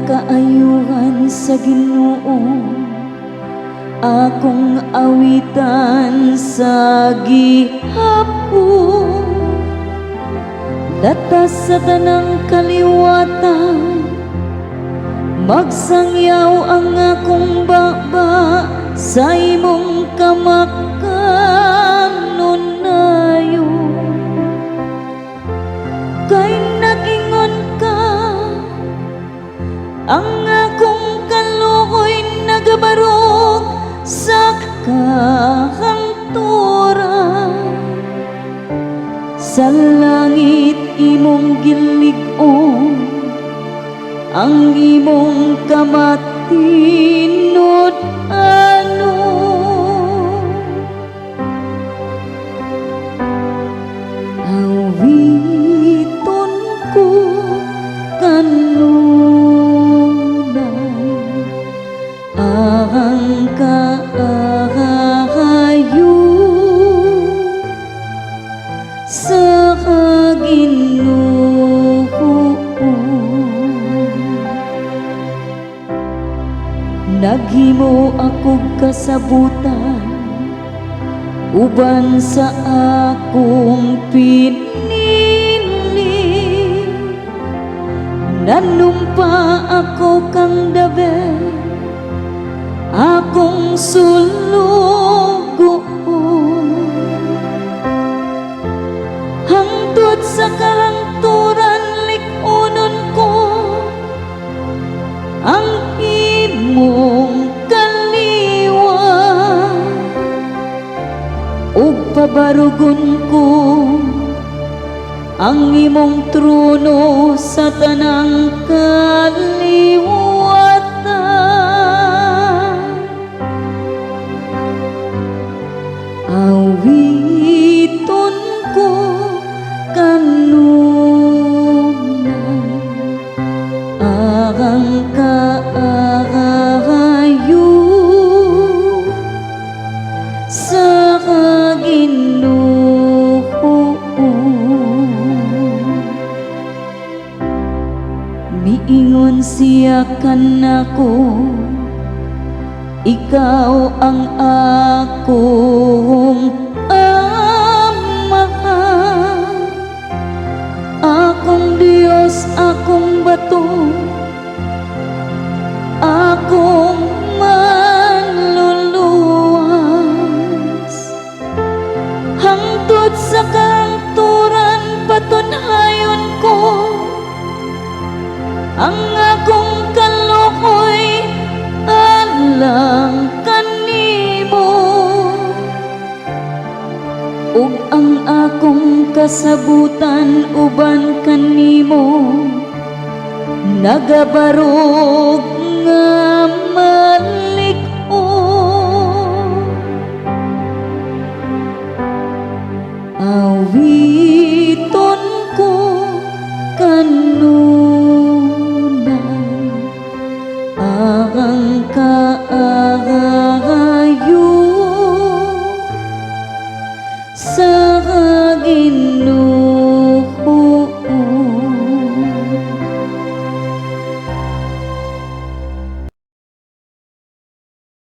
kaayuhan sa Ginoo, akong awitan sa gihapon. Latas sa tanang kaliwatan, magsangyaw ang akong baba sa imong kamakanunayo. Kay nagingon ka, ang akong kaluoy nagabarog sa kahanturan. Sa langit imong gilig-on, ang imong kamatinod ano. Awiton ko kanunay ang kaayo sa Ginoo. Naghimo ako kasabutan uban sa akong pinili. Nanumpa ako kang dabe, akong sulugoon. Hangtod sa kahanturan lik-unon ko ang imong kaliwa, ug pabarugon ko ang imong trono sa tanang kaliwatan. Awiton ko kanunay ang kaayo sa Ginoo. Miingon siya kanako, ikaw ang akong amahan, akong Diyos, akong bato, akong manluluwas. Hangtod sa kahanturan patunhayon ko ang akong kaluoy alang kanimo, ug ang akong kasabutan uban kanimo nagabarog